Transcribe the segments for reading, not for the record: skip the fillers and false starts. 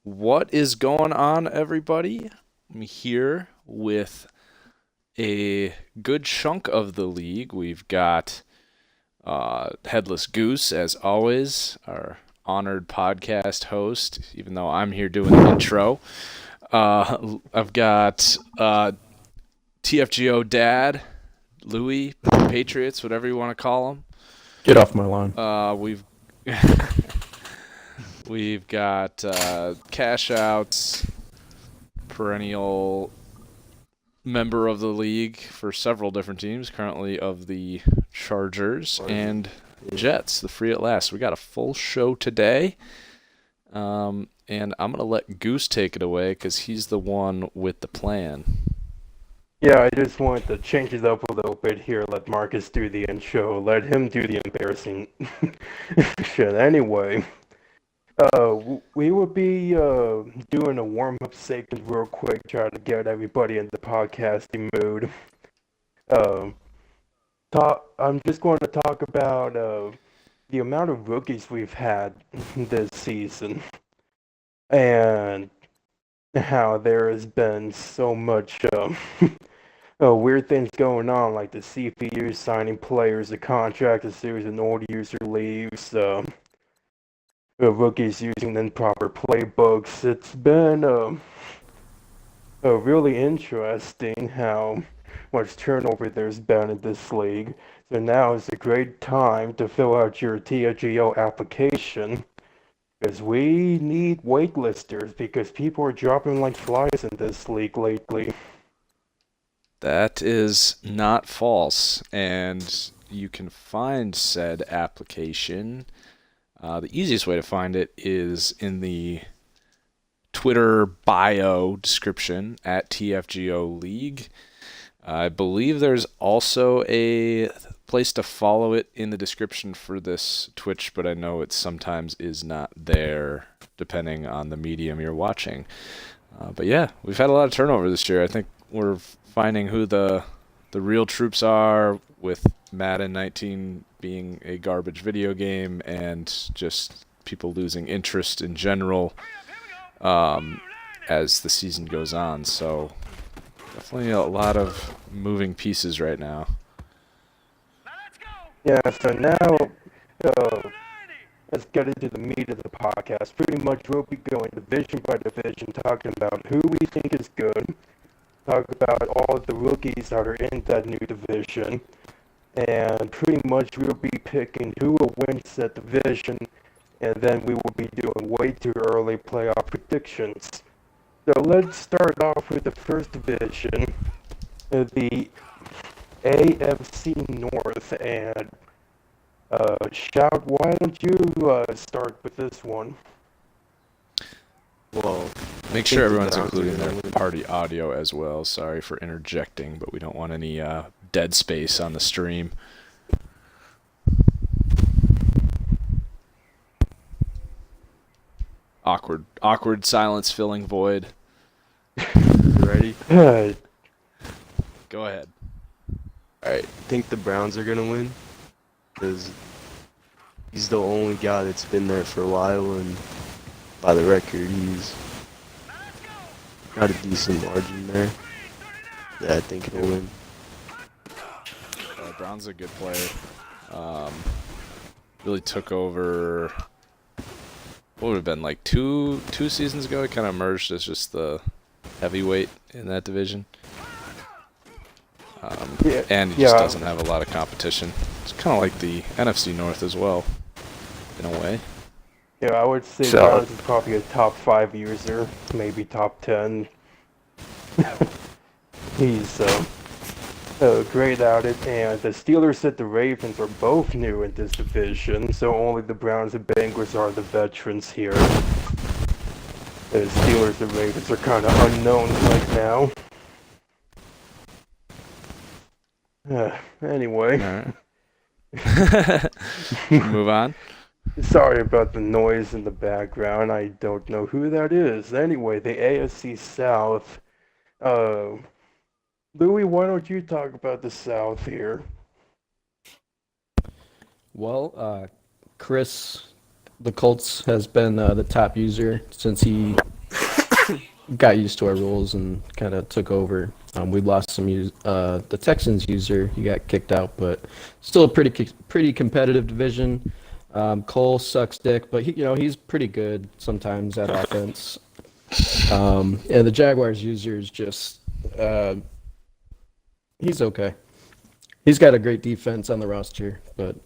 What is going on, everybody? I'm here with a good chunk of the league. We've got Headless Goose, as always, our honored podcast host, even though I'm here doing the intro. I've got TFGO Dad, Louie, Patriots, whatever you want to call him. Get off my lawn. We've got Cashouts, perennial member of the league for several different teams, currently of the Chargers and Jets, the Freeatlast. We got a full show today, and I'm going to let Goose take it away because he's the one with the plan. Yeah, I just wanted to change it up a little bit here, let Marcus do the intro, let him do the embarrassing shit. Anyway, we will be doing a warm-up segment real quick, trying to get everybody in the podcasting mood. I'm just going to talk about the amount of rookies we've had this season, and how there has been so much weird things going on, like the CPU signing players, the contract, a series of old user leaves, rookies using improper playbooks. It's been really interesting how much turnover there's been in this league. So now is a great time to fill out your TFGO application, because we need waitlisters, because people are dropping like flies in this league lately. That is not false, and you can find said application. The easiest way to find it is in the Twitter bio description at TFGO League. I believe there's also a place to follow it in the description for this Twitch, but I know it sometimes is not there depending on the medium you're watching. But yeah, we've had a lot of turnover this year. I think we're finding who the real troops are, with Madden 19 being a garbage video game and just people losing interest in general as the season goes on. So definitely a lot of moving pieces right now. Yeah, so now let's get into the meat of the podcast. Pretty much we'll be going division by division, talking about who we think is good, talk about all of the rookies that are in that new division, and pretty much we'll be picking who will win that division, and then we will be doing way too early playoff predictions. So let's start off with the first division, the AFC North, and Shout, why don't you start with this one? Well, make sure everyone's including their party audio as well. Sorry for interjecting, but we don't want any dead space on the stream. Awkward silence filling void. You ready? Go ahead. Alright, I think the Browns are gonna win, because he's the only guy that's been there for a while, and by the record, he's got a decent margin there. Yeah, I think he'll win. Brown's a good player. Really took over. What would have been like two seasons ago? He kind of emerged as just the heavyweight in that division. And he just doesn't have a lot of competition. It's kind of like the NFC North as well, in a way. Yeah, I would say Browns is probably a top 5 user, maybe top 10. He's great at it, and the Steelers and the Ravens are both new in this division, so only the Browns and Bengals are the veterans here. The Steelers and Ravens are kind of unknown right now. Anyway. All right. Move on. Sorry about the noise in the background. I don't know who that is. Anyway, the AFC South. Louis, why don't you talk about the South here? Well, Chris, the Colts has been the top user since he got used to our rules and kind of took over. We lost the Texans user. He got kicked out, but still a pretty competitive division. Cole sucks dick, but he's pretty good sometimes at offense. And the Jaguars user is just he's okay. He's got a great defense on the roster, but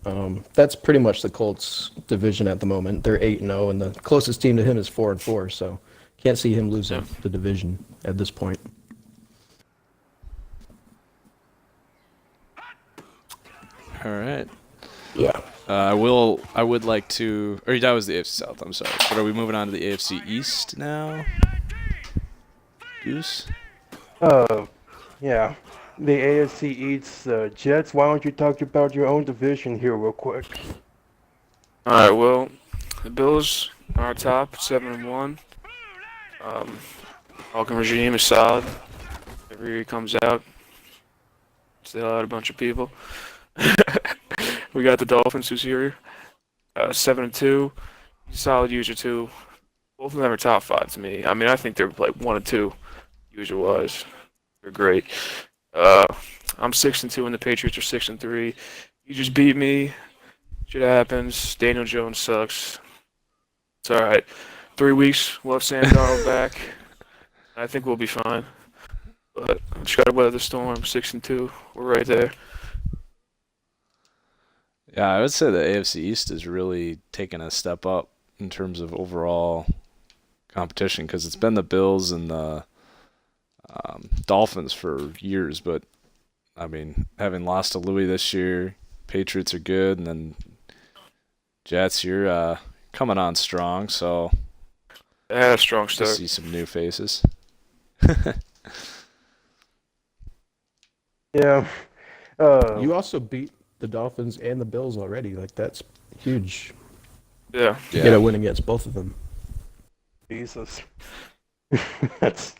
that's pretty much the Colts division at the moment. They're 8-0, and the closest team to him is 4-4. So can't see him losing the division at this point. All right. Yeah. I would like to. Or that was the AFC South. I'm sorry. But are we moving on to the AFC East now? Goose. Yeah. The AFC East Jets. Why don't you talk about your own division here real quick? All right. Well, the Bills are top, 7-1. Hawking regime is solid. Every year he comes out, still out a bunch of people. We got the Dolphins, who's here, 7-2. Solid user too. Both of them are top 5 to me. I mean, I think they're like 1 and 2 user-wise. They're great. I'm 6-2, and the Patriots are 6-3. You just beat me. Shit happens. Daniel Jones sucks. It's all right. 3 weeks, we'll have Sam Darnold back. I think we'll be fine. But just gotta weather the storm. 6-2. We're right there. Yeah, I would say the AFC East is really taking a step up in terms of overall competition because it's been the Bills and the Dolphins for years. But, I mean, having lost to Louis this year, Patriots are good, and then Jets, you're coming on strong, so Yeah, a strong start. see some new faces. Yeah. You also beat the Dolphins and the Bills already. Like, that's huge. Yeah. You get a win against both of them. Jesus. That's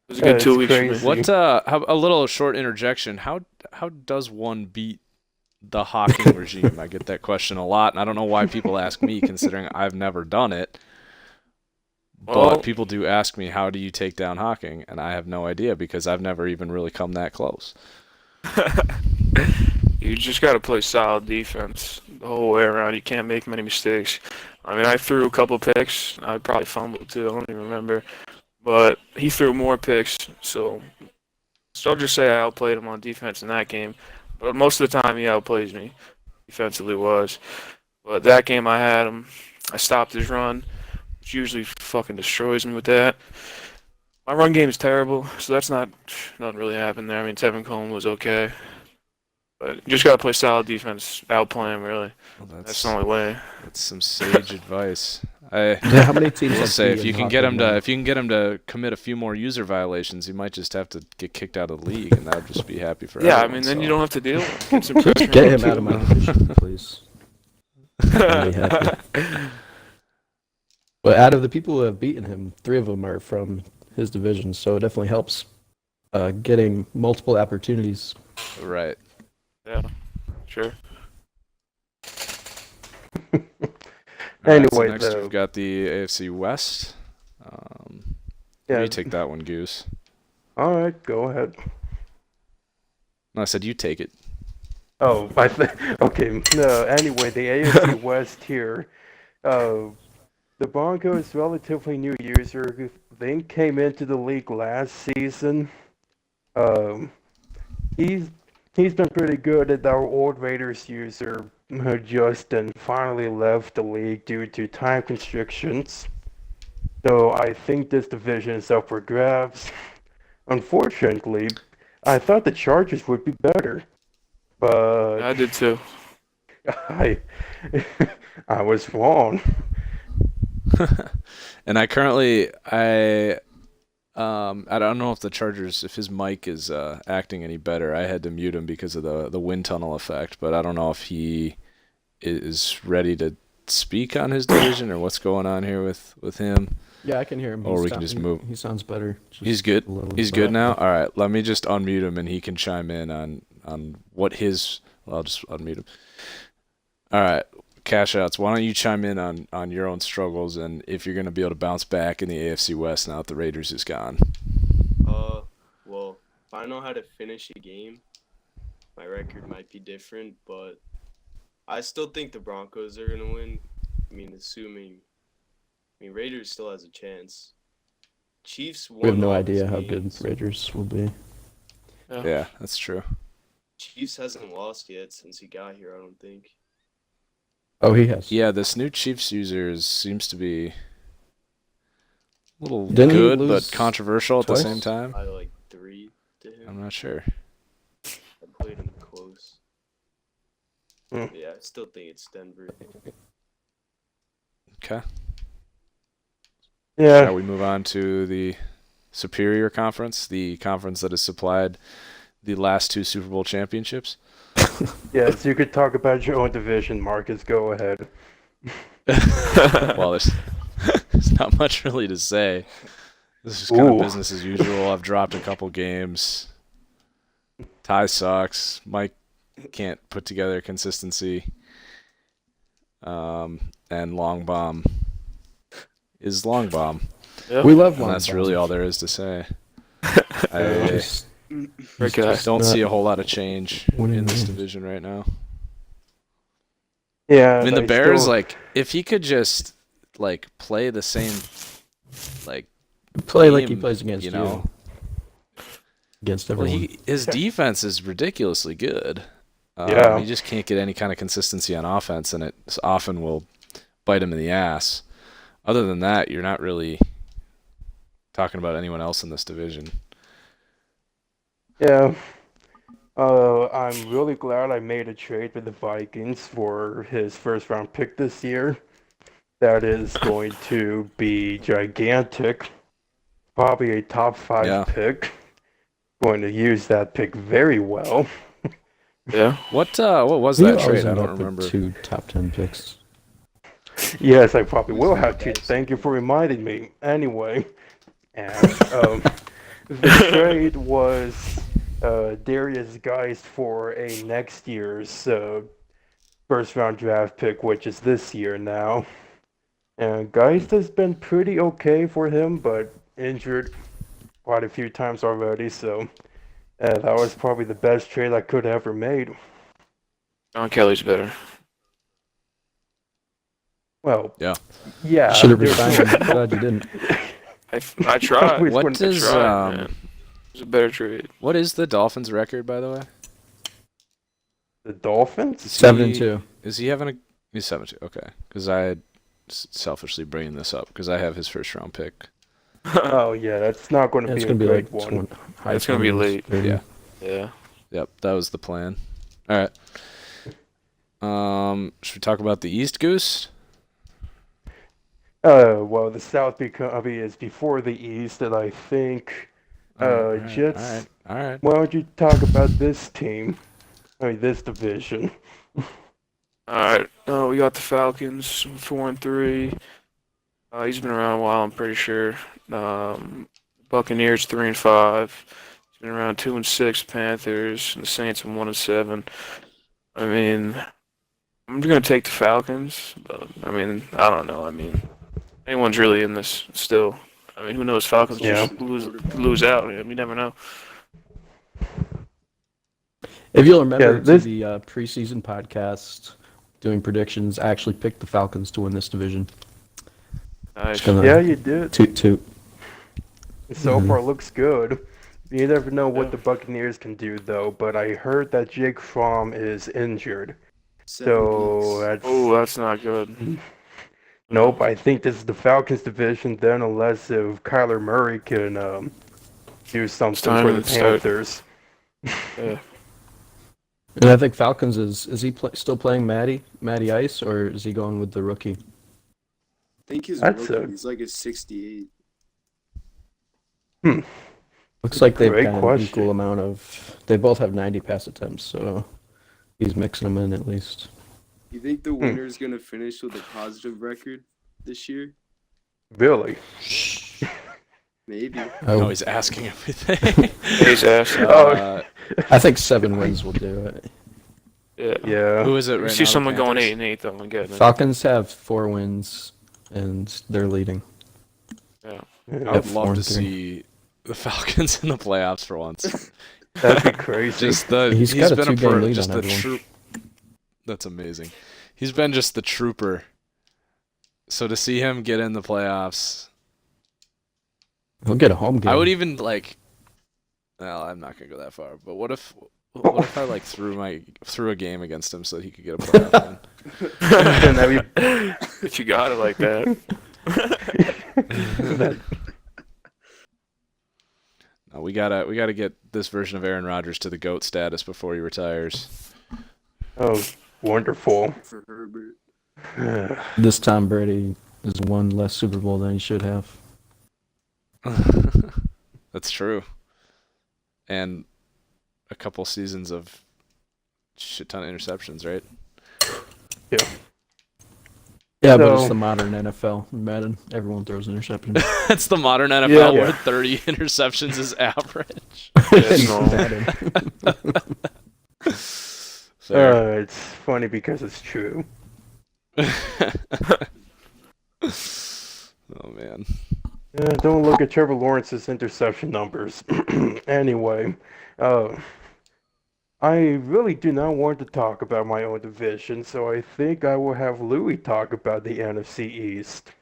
It was a good 2 weeks for me. crazy. What? A little short interjection. How does one beat the Hawking regime? I get that question a lot, and I don't know why people ask me, considering I've never done it. Well- But people do ask me, how do you take down Hawking? And I have no idea because I've never even really come that close. You just got to play solid defense the whole way around. You can't make many mistakes. I mean, I threw a couple picks. I probably fumbled too. I don't even remember. But he threw more picks. So I'll just say I outplayed him on defense in that game. But most of the time, he outplays me defensively was. But that game I had him. I stopped his run, which usually fucking destroys me with that. My run game is terrible, so that's nothing really happened there. I mean, Tevin Coleman was okay. But you just got to play solid defense, outplay him, really. Well, That's the only way. That's some sage advice. Yeah, how many teams will have say if beaten you can get Hawking him to now? if you can get him to commit a few more user violations, he might just have to get kicked out of the league, and that would just be happy for Yeah, I everyone. mean, then so. you don't have to deal with him. Get some pressure. Get him out of my division, please. I'll be happy. But out of the people who have beaten him, 3 of them are from his division, so it definitely helps getting multiple opportunities. Right. Yeah, sure. All right, Anyway, so next though. we've got the AFC West. Yeah. You take that one, Goose. All right, go ahead. No, I said you take it. Oh, okay. No, anyway, the AFC West here. The Broncos, relatively new user, who they came into the league last season. He's been pretty good at our old Raiders user, Justin, finally left the league due to time constrictions. So I think this division is up for grabs. Unfortunately, I thought the Chargers would be better, but I did too. I was wrong. And I don't know if the Chargers, if his mic is acting any better. I had to mute him because of the wind tunnel effect, but I don't know if he is ready to speak on his division or what's going on here with him. Yeah, I can hear him. Or we can just move. He sounds better. He's good. He's good now. All right, let me just unmute him and he can chime in on what his. Well, I'll just unmute him. All right, Cashouts, why don't you chime in on your own struggles and if you're going to be able to bounce back in the AFC West now that the Raiders is gone? Well, if I know how to finish a game, my record might be different, but I still think the Broncos are gonna win. I mean, Raiders still has a chance. Chiefs won. We have no all his idea how good games. Raiders will be. Yeah, that's true. Chiefs hasn't lost yet since he got here, I don't think. Oh, he has. Yeah, this new Chiefs user seems to be a little Didn't he good lose but controversial at the twice? same time. I like 3 to him. I'm not sure. I played him close. Hmm. Yeah, I still think it's Denver. Okay. Yeah. Now we move on to the Superior Conference, the conference that has supplied the last 2 Super Bowl championships. Yes, you could talk about your own division, Marcus. Go ahead. Well, there's not much really to say. This is kind of business as usual. I've dropped a couple games. Ty sucks. Mike can't put together consistency. And Long Bomb is Long Bomb. Yep. We love And Long that's Bomb. really all there is to say. I Just Okay. don't see a whole lot of change winning in this games. division right now. Yeah. I mean, the I Bears, still- like, if he could just, like, play the same, like, play like he game, plays against you know. against Well, everyone. his defense is ridiculously good. Yeah. He just can't get any kind of consistency on offense, and it often will bite him in the ass. Other than that, you're not really talking about anyone else in this division. Yeah. I'm really glad I made a trade with the Vikings for his first round pick this year. That is going to be gigantic. Probably a top 5 Yeah. pick. Going to use that pick very well. Yeah. What was You that always trade? I end don't up remember. with 2 top 10 picks. Yes, I probably will have to. Thank you for reminding me. Anyway, and the trade was Darius Geist for a next year's first round draft pick, which is this year now. And Geist has been pretty okay for him, but injured quite a few times already. So that was probably the best trade I could have ever made. John Kelly's better. Well, Yeah. yeah. Should have there's- resigned him. Glad you didn't. I tried. Always What wanted- does Man. It was a better trade. what is the Dolphins' record, by the way? The Dolphins? 7-2. Is he having a? He's 7-2. Okay, because I had selfishly bringing this up because I have his first round pick. Oh yeah, that's not going to It's be a going to be great like one. high It's gonna be 20s, late. 30. Yeah. Yeah. Yep, that was the plan. All right. Should we talk about the East, Goose? Well, the South is before the East, and I think. Jets. All right. Why don't you talk about this team? I mean, this division. Alright. We got the Falcons 4-3. He's been around a while, I'm pretty sure. Buccaneers 3-5. He's been around 2-6. Panthers and the Saints 1-7. I mean, I'm gonna take the Falcons, but I mean, I don't know. I mean, anyone's really in this still. I mean, who knows? Falcons Yeah. just lose out. I mean, you never know. If you'll remember Yeah, this- to the preseason podcast doing predictions, I actually picked the Falcons to win this division. Nice. Just gonna Yeah, you did. toot. So Mhm. far, looks good. You never know what Yeah. the Buccaneers can do, though. But I heard that Jake Fromm is injured, so that's Oh, that's not good. nope. I think this is the Falcons division then, unless if Kyler Murray can do something time for the to start. Panthers. Yeah. And I think Falcons is he still playing Matty Ice, or is he going with the rookie? I think he's That's rookie. a- He's like a 68. Looks like they've Great got an question. equal amount of. They both have 90 pass attempts, so he's mixing them in at least. You think the winner's gonna finish with a positive record this year? Really? Maybe. No, he's asking everything. He's asking. Oh. Uh, I think 7 wins will do it. Yeah. Who is it I right see now? someone the going Panthers? 8-8 though. I'm getting it. Falcons have 4 wins, and they're leading. Yeah. I would Yep, love to 4-3. see the Falcons in the playoffs for once. That'd be crazy. He's He's got a been 2-game lead just on the everyone. troop. That's amazing. He's been just the trooper. So to see him get in the playoffs, He'll get a home game. I would even like. Well, I'm not gonna go that far. But what if I like threw a game against him so he could get a playoff win? Then that'd be If you got it like that. that, No, we gotta get this version of Aaron Rodgers to the GOAT status before he retires. oh, wonderful. This Tom Brady has won less Super Bowl than he should have. That's true. And a couple seasons of shit ton of interceptions, right? Yeah, but it's So- the modern NFL. Madden, everyone throws interceptions. That's the modern NFL Yeah. where 30 interceptions is average. It's normal. Madden. Fair. It's funny because it's true. Oh man. Don't look at Trevor Lawrence's interception numbers. Anyway, I really do not want to talk about my own division, so I think I will have Louis talk about the NFC East.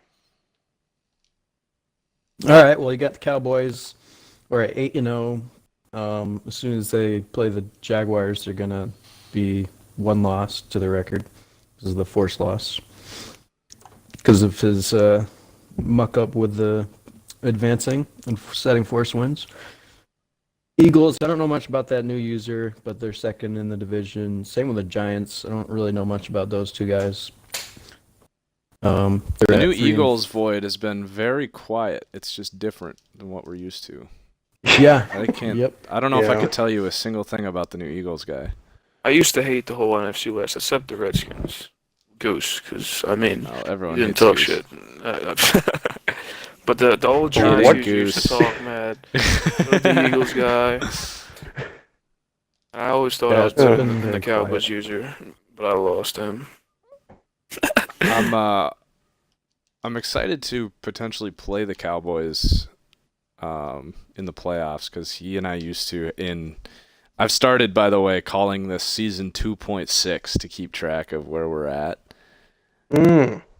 All right, well, you got the Cowboys. We're at 8-0. As soon as they play the Jaguars, they're going to be 1 loss to the record. This is the forced loss. Because of his muck up with the advancing and setting forced wins. Eagles, I don't know much about that new user, but they're second in the division. Same with the Giants. I don't really know much about those two guys. The They're new at 3 Eagles void has been very quiet. It's just different than what we're used to. Yeah. I can't. Yep. I don't know if I Yeah. could tell you a single thing about the new Eagles guy. I used to hate the whole NFC West except the Redskins. Goose, because I mean, No, everyone you didn't hates talk Goose. shit. But the old Oh, Giants what used to Goose? talk mad. The Eagles guy. I always thought I was Yeah, better it's been than the very Cowboys quiet. user, but I lost him. I'm excited to potentially play the Cowboys in the playoffs because he and I used to I've started, by the way, calling this season 2.6 to keep track of where we're at.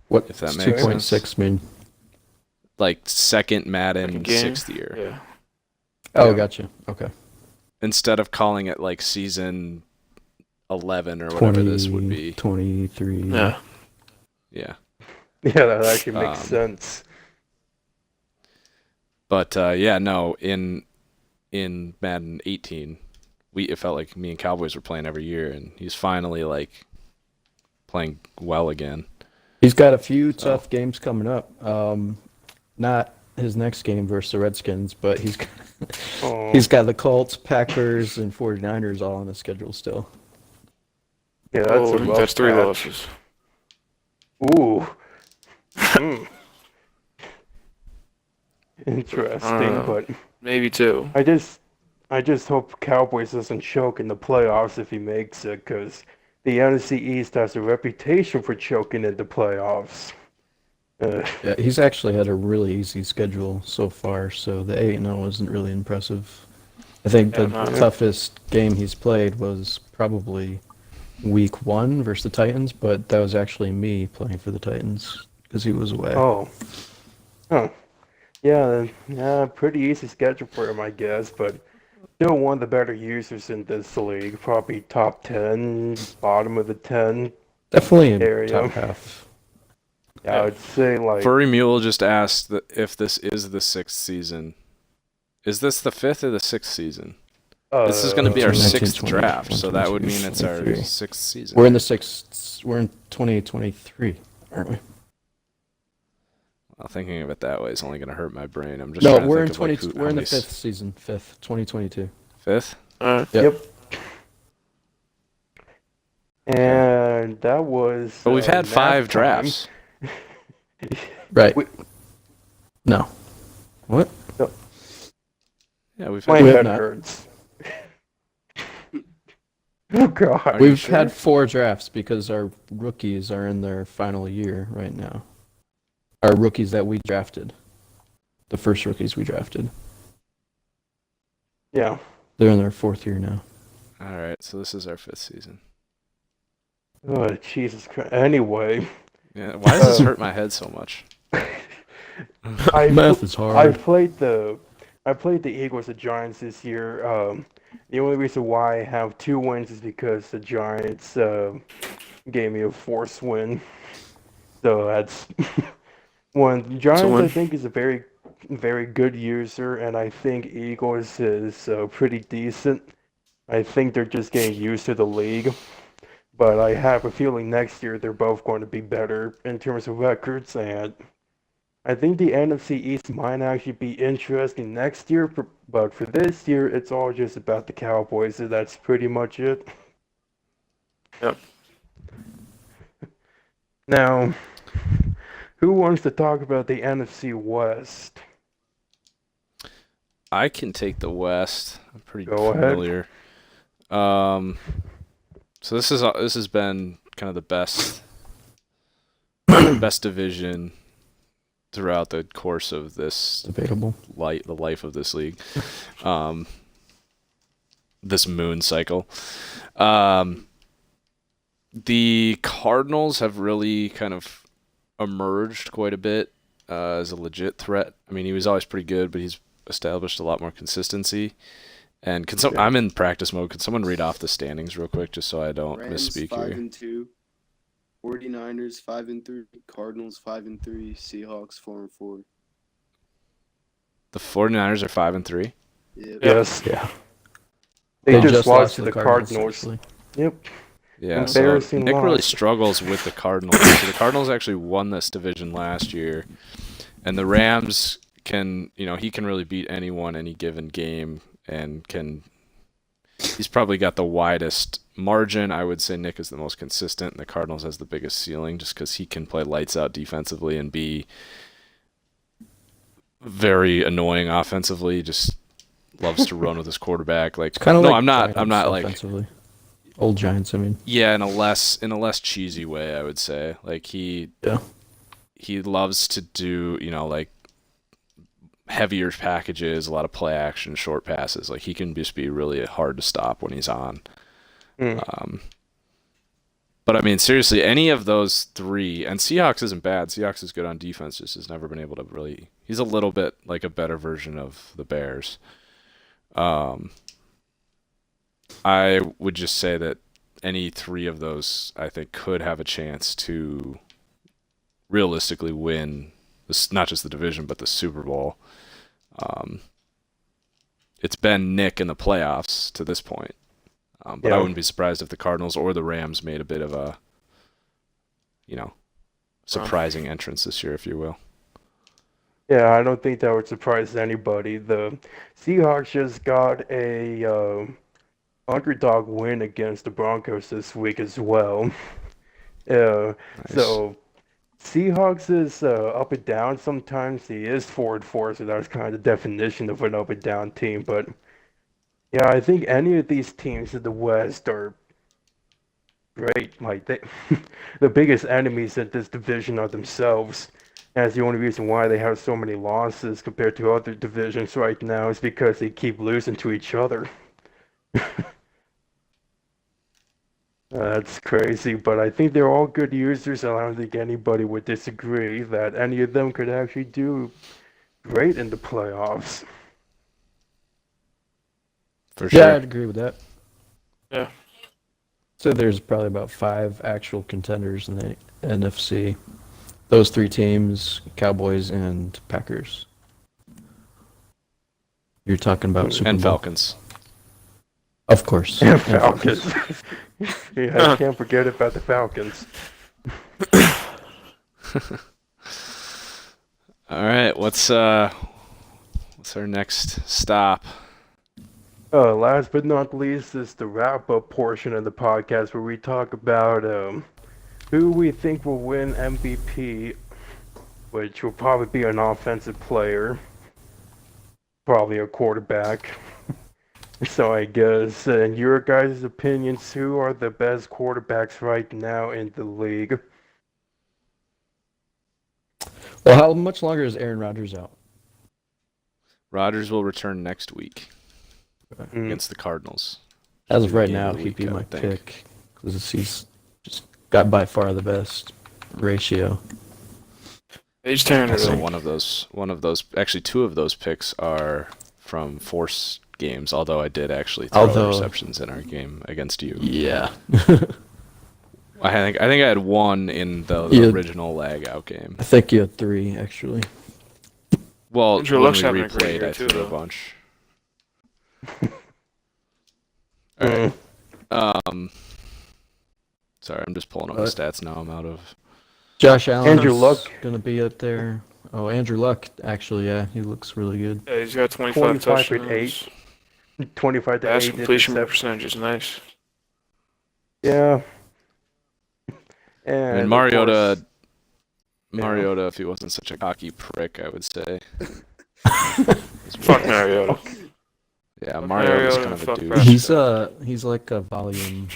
What If that does makes 2.6 sense. mean? Like second Madden, Second game? 6th year. Yeah. Oh, Yeah. gotcha. Okay. Instead of calling it like season 11 or whatever this would be. 23. Yeah. Yeah. Yeah, that actually makes Um, sense. But yeah, no, in Madden 18, it felt like me and Cowboys were playing every year, and he's finally like playing well again. He's got a few tough games coming up. Not his next game versus the Redskins, but he's got the Colts, Packers, and 49ers all on the schedule still. Yeah, that's Oh, a rough that's 3 patch. losses. Ooh. Interesting, but Maybe 2. I just hope Cowboys doesn't choke in the playoffs if he makes it, because the NFC East has a reputation for choking in the playoffs. Yeah, he's actually had a really easy schedule so far, so the 8-0 isn't really impressive. I think Yeah, the no. toughest game he's played was probably week 1 versus the Titans, but that was actually me playing for the Titans because he was away. Oh. Yeah, pretty easy schedule for him, I guess, but still one of the better users in this league. Probably top 10, bottom of the 10. Definitely in area. top half. Yeah, I would say, like, Furry Mule just asked if this is the 6th season. Is this the 5th or the 6th season? This is going to be our 19, 6th 20, draft, so that would 22, mean it's our 23. 6th season. We're in the 6th. We're in 2023, aren't we? Well, thinking of it that way is only going to hurt my brain. I'm just No, trying to we're in think of, like, 20. who- We're how in the many 5th season. 5th, 2022. 5th? Alright. Yep. and that was. But we've had nap 5 time. drafts. Right. We- No. What? Yeah, we've My had. We have head not. hurts. Oh God. Are you We've sure? had 4 drafts because our rookies are in their final year right now. Our rookies that we drafted. The first rookies we drafted. Yeah. They're in their 4th year now. All right, so this is our 5th season. Oh Jesus Christ. Anyway, Yeah, why does this hurt my head so much? Math is hard. I played the Eagles and Giants this year. The only reason why I have 2 wins is because the Giants gave me a forced win. So that's one. The Giants, I think, is a very, very good user, and I think Eagles is pretty decent. I think they're just getting used to the league. But I have a feeling next year they're both going to be better in terms of records, and I think the NFC East might actually be interesting next year, but for this year, it's all just about the Cowboys, so that's pretty much it. Yep. Now, who wants to talk about the NFC West? I can take the West. I'm pretty Go ahead. familiar. So this has been kind of the best division throughout the course of this Debatable. the life of this league, this moon cycle. The Cardinals have really kind of emerged quite a bit as a legit threat. I mean, he was always pretty good, but he's established a lot more consistency. And I'm in practice mode. Can someone read off the standings real quick, just so I don't misspeak here? Rams 5-2, 49ers 5-3, Cardinals 5-3, Seahawks 4-4. The 49ers are 5-3. Yep. Yes. Yeah. They just lost to the Cardinals. Cardinals. Yep. Yeah, so Embarrassing Nick really loss. struggles with the Cardinals. So the Cardinals actually won this division last year, and the Rams he can really beat anyone any given game, and he's probably got the widest margin. I would say Nick is the most consistent, and the Cardinals has the biggest ceiling just because he can play lights out defensively and be very annoying offensively. Just loves to run with his quarterback. Like, Kind of no, like I'm not Giants like, offensively. Old Giants, I mean. yeah, in a less cheesy way, I would say. Like he loves to do, like heavier packages, a lot of play action, short passes. Like he can just be really hard to stop when he's on. But I mean, seriously, any of those 3, and Seahawks isn't bad. Seahawks is good on defense, just has never been able to really. He's a little bit like a better version of the Bears. I would just say that any 3 of those, I think, could have a chance to realistically win this, not just the division, but the Super Bowl. It's been Nick in the playoffs to this point. But I wouldn't be surprised if the Cardinals or the Rams made a bit of a, surprising entrance this year, if you will. Yeah, I don't think that would surprise anybody. The Seahawks just got a underdog win against the Broncos this week as well. Nice. So Seahawks is up and down sometimes. He is 4-4, so that's kind of the definition of an up and down team. But yeah, I think any of these teams in the West are great. Like the biggest enemies in this division are themselves. That's the only reason why they have so many losses compared to other divisions right now is because they keep losing to each other. That's crazy, but I think they're all good users, and I don't think anybody would disagree that any of them could actually do great in the playoffs. For sure. Yeah, I'd agree with that. Yeah. So there's probably about 5 actual contenders in the NFC. Those 3 teams, Cowboys and Packers. You're talking about Super And Bowl. Falcons. Of course. And Falcons. Yeah, I can't forget about the Falcons. All right, what's our next stop? Last but not least is the wrap-up portion of the podcast where we talk about who we think will win MVP, which will probably be an offensive player, probably a quarterback. So I guess, in your guys' opinions, who are the best quarterbacks right now in the league? Well, how much longer is Aaron Rodgers out? Rodgers will return next week Mm. against the Cardinals. As Be of the right game of now, the he'd week, be I my would think. pick because he's just got by far the best ratio. He's tearing it Also, up. one of those, actually, two of those picks are from force games. Although I did actually throw interceptions in our game against you. Yeah. I think I had one in the Yeah. original lag out game. I think you had 3 actually. Well, Andrew when Luck's we having a great replayed, year I too, threw a though. bunch. All right. Sorry, I'm just pulling up the stats now. I'm out of. Josh Allen Andrew Luck. gonna be up there. Oh, Andrew Luck, actually, yeah, he looks really good. Yeah, he's got 25 touchdowns. with 8. 25 to Pass 8 completion interceptions. percentage is nice. Yeah. I And mean, of Mariota, course, Mariota, if he wasn't such a cocky prick, I would say. Fuck Mariota. Yeah, Fuck Mariota's Mariota kind and of a fuck douche. Prescott. He's like a volume.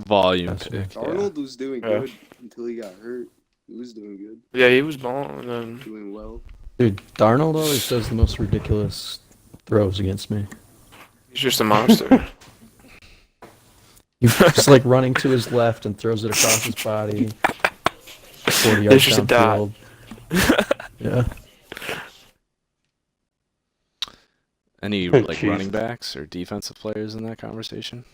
Volume That's pick. Yeah. Darnold was doing Yeah. good until he got hurt. He was doing good, Yeah, he was balling, and then doing well. Dude, Darnold always does the most ridiculous throws against me. he's just a monster. He's just like running to his left and throws it across his body. 40 yards It's just a dot. downfield. Yeah. Any Oh, like jeez. running backs or defensive players in that conversation?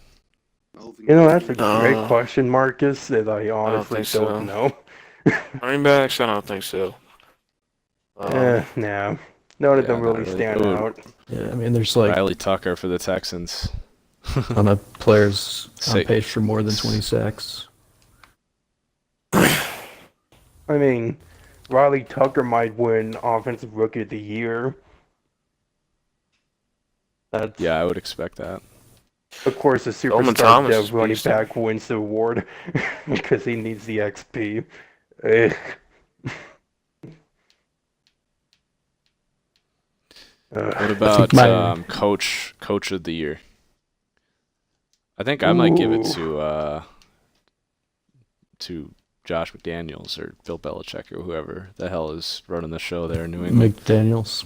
you know, that's a No. great question, Marcus, that I honestly think don't so. know. Running backs, I don't think so. No. None of them Yeah, not really really. stand Ooh. out. Yeah, I mean, there's like Riley Tucker for the Texans. ton of players on Sick. pace for more than 20 sacks. I mean, Riley Tucker might win Offensive Rookie of the Year. That's, Yeah, I would expect that. of course, the Bowman superstar Thomas dev is running beasting. back wins the award because he needs the XP. Ugh. What about my- coach of the year? I think I might give it to Josh McDaniels or Bill Belichick or whoever the hell is running the show there in New England. McDaniels.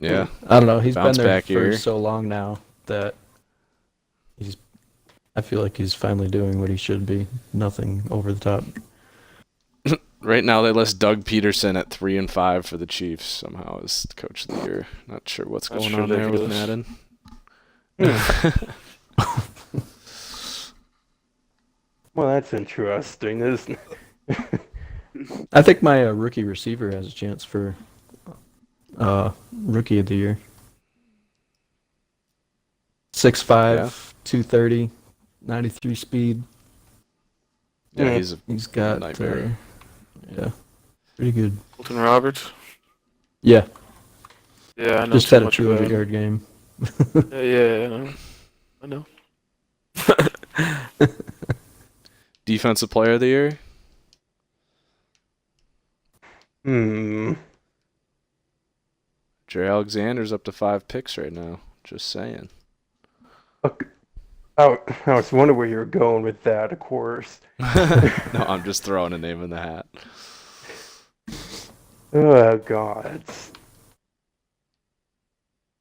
Yeah. I don't know. He's Bounce been there back for year. so long now that I feel like he's finally doing what he should be. Nothing over the top. Right now they list Doug Peterson at 3-5 for the Chiefs somehow as coach of the year. Not sure what's That's going on there with ridiculous. Madden. Well, that's interesting, isn't it? I think my rookie receiver has a chance for rookie of the year. 6'5", Yeah. 230, 93 speed. Yeah, he's a He's got nightmare. yeah, pretty good. Colton Roberts. Yeah, Yeah, I know just too had a much about 200-yard him. game. Yeah, I know. defensive player of the year. Jerry Alexander's up to 5 picks right now. Just saying. Okay. I was wondering where you were going with that, of course. No, I'm just throwing a name in the hat. Oh, God.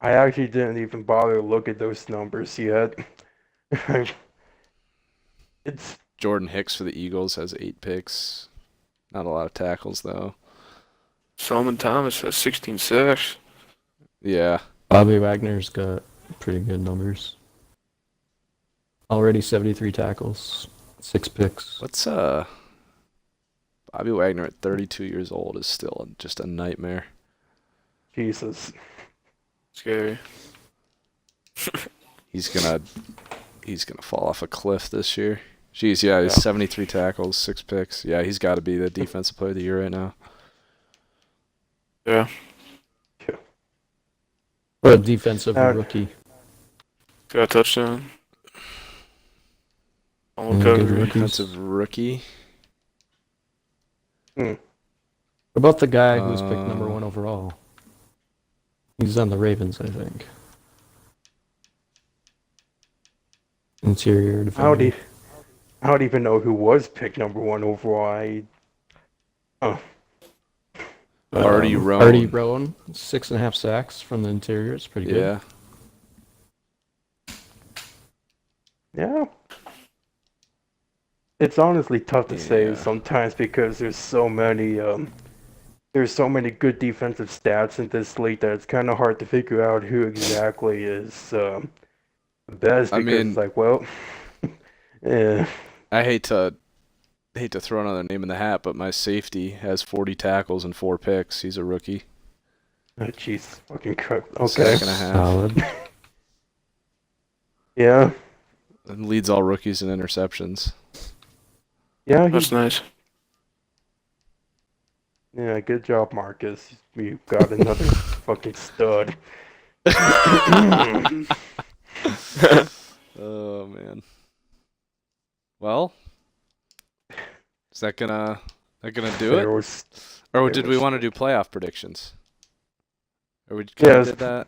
I actually didn't even bother to look at those numbers yet. It's Jordan Hicks for the Eagles has 8 picks. Not a lot of tackles though. Solomon Thomas has 16 sacks. Yeah. Bobby Wagner's got pretty good numbers. Already 73 tackles, 6 picks. What's Bobby Wagner at 32 years old is still just a nightmare. Jesus. Scary. He's gonna fall off a cliff this year. Jeez, yeah, he's 73 tackles, 6 picks. Yeah, he's got to be the defensive player of the year right now. Yeah. What a defensive rookie. Got a touchdown. All Yeah, good recovery. rookies. Defensive rookie. What about the guy who was picked number 1 overall? He's on the Ravens, I think. Interior defender. I don't even know who was picked number 1 overall. Artie Rowan. Artie Rowan, 6.5 sacks from the interior. It's pretty good. Yeah. It's honestly tough to say sometimes because there's so many good defensive stats in this league that it's kind of hard to figure out who exactly is the best. Because it's like, well, yeah. I hate to throw another name in the hat, but my safety has 40 tackles and 4 picks. He's a rookie. Oh, jeez, fucking Christ. Okay. Sack and a half. Solid. Yeah. And leads all rookies in interceptions. Yeah, That's nice. Yeah, good job, Marcus. You got another fucking stud. Oh man. Well, is that gonna do it? Or did we want to do playoff predictions? Or we kind of did that?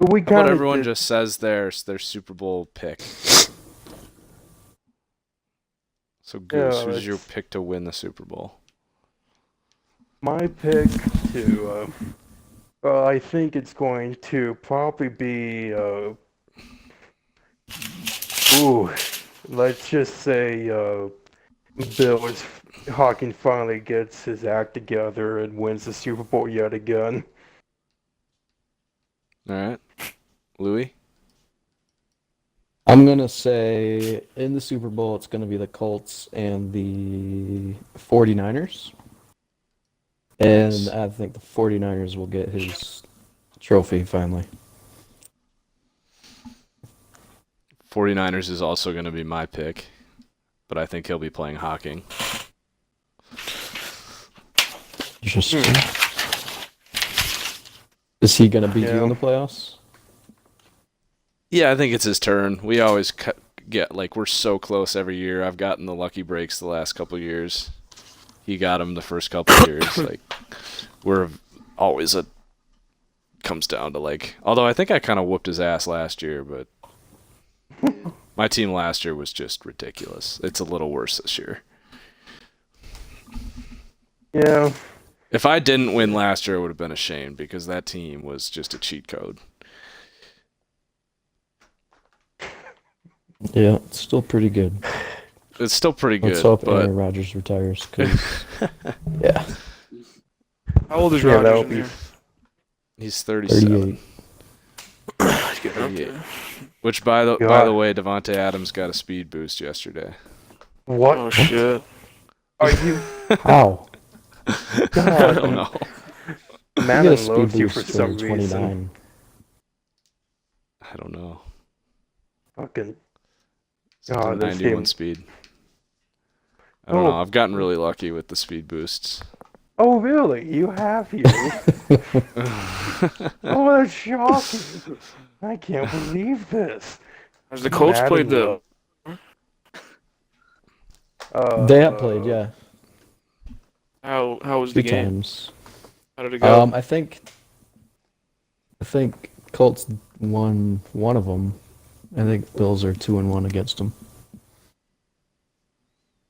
We How about everyone just says their Super Bowl pick. So Goose, who's your pick to win the Super Bowl? My pick to, I think it's going to probably be, let's just say, Bills. Hawking finally gets his act together and wins the Super Bowl yet again. All right, Louis. I'm gonna say in the Super Bowl it's gonna be the Colts and the 49ers. And I think the 49ers will get his trophy finally. 49ers is also going to be my pick, but I think he'll be playing Hawking. Interesting. Is he gonna beat you in the playoffs? Yeah, I think it's his turn. We always we're so close every year. I've gotten the lucky breaks the last couple of years. He got him the first couple of years. We're always comes down to although I think I kind of whooped his ass last year, but my team last year was just ridiculous. It's a little worse this year. Yeah. If I didn't win last year, it would have been a shame because that team was just a cheat code. Yeah, it's still pretty good. It's still pretty good. Let's hope but Aaron Rodgers retires. Yeah. How old is Rodgers in here? He's 37. 38. Which, by the way, Devontae Adams got a speed boost yesterday. What? Oh shit! Are you? How? God, I don't know. Madden loves you for some 29. reason. I don't know. Fucking. God, 91 speed. I don't know. I've gotten really lucky with the speed boosts. Oh, really? You have you? Oh, that's shocking. I can't believe this. Has the Colts played the... They have played, yeah. How was the Two game? times. How did it go? I think Colts won one of them. I think Bills are 2-1 against them.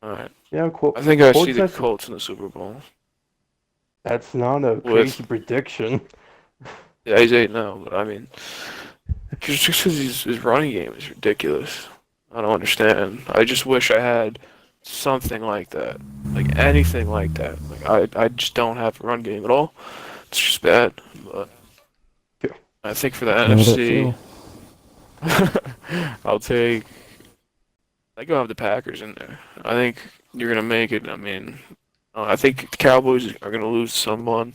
Alright. Yeah, cool. I think I see the Colts in the Super Bowl. That's not a crazy prediction. Yeah, he's 8-0, but I mean, just because his running game is ridiculous. I don't understand. I just wish I had something like that, like anything like that. Like I just don't have a run game at all. It's just bad. But I think for the NFC, I think I'll have the Packers in there. I think you're gonna make it. I mean, I think the Cowboys are gonna lose someone.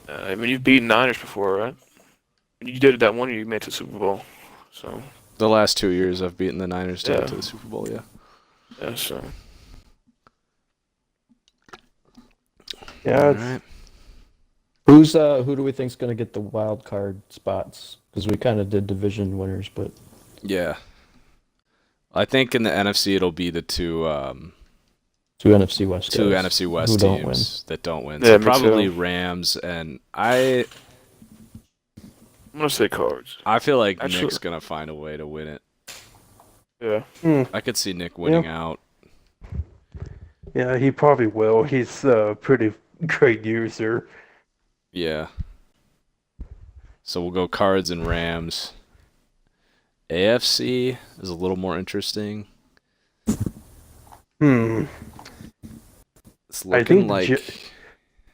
I mean, you've beaten Niners before, right? You did it that one year. You made it to the Super Bowl. So the last 2 years, I've beaten the Niners to get to the Super Bowl. Yeah. Yeah. So. Yeah. Right. Who do we think's gonna get the wild card spots? Because we kind of did division winners, but yeah, I think in the NFC it'll be the two Two NFC West two guys NFC West who don't teams that don't win. Yeah, So me probably too. Rams, and I'm gonna say Cards. I feel like Actually- Nick's gonna find a way to win it. Yeah. I could see Nick winning out. Yeah, he probably will. He's a pretty great user. Yeah. So we'll go Cards and Rams. AFC is a little more interesting. It's I looking think like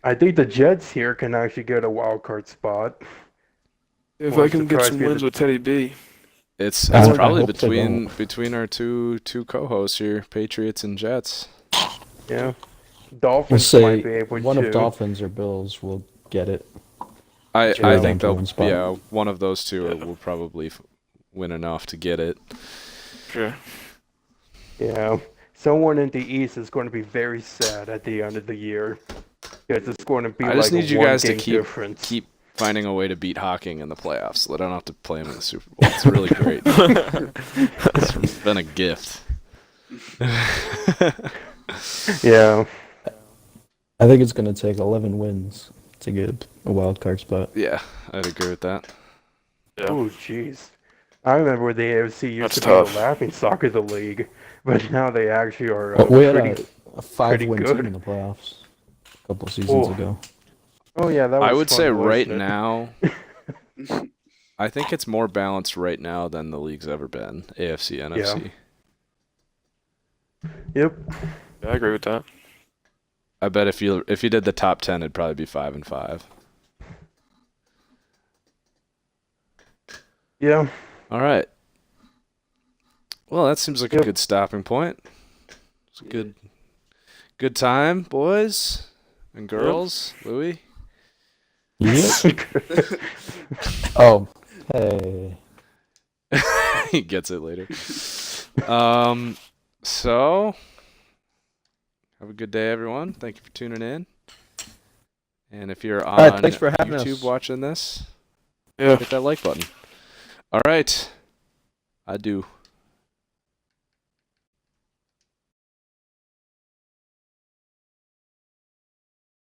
I think the Jets here can actually get a wild card spot. If Or I can get surprise some me wins that- with Teddy B. it's I probably hope they between our two co-hosts here, Patriots and Jets. Yeah. Let's Dolphins might be say able one to. of Dolphins or Bills will get it. I down think to they'll one spot. one of those two will probably win enough to get it. Sure. Yeah. Someone in the East is going to be very sad at the end of the year. Because it's going to be I like just need a you guys to one-game difference. keep finding a way to beat Hawking in the playoffs so that I don't have to play him in the Super Bowl. It's really great. It's been a gift. Yeah. I think it's going to take 11 wins to get a wild card spot. Yeah, I'd agree with that. Yeah. Oh, jeez. I remember the AFC used That's to tough. be the laughing stock of the league, but now they actually are But we had pretty. a 5-win good. team in the playoffs a couple seasons ago. Oh yeah, that was. I would fun, say right wasn't it? now, I think it's more balanced right now than the league's ever been. AFC, NFC. Yep. Yeah, I agree with that. I bet if you did the top 10, it'd probably be 5-5. Yeah. All right. Well, that seems like a good stopping point. It's a good time, boys and girls. Louis. Yep. Oh, hey. He gets it later. So have a good day, everyone. Thank you for tuning in. And if you're on right, thanks for having YouTube us. watching this, Yeah. hit that like button. All right. I do.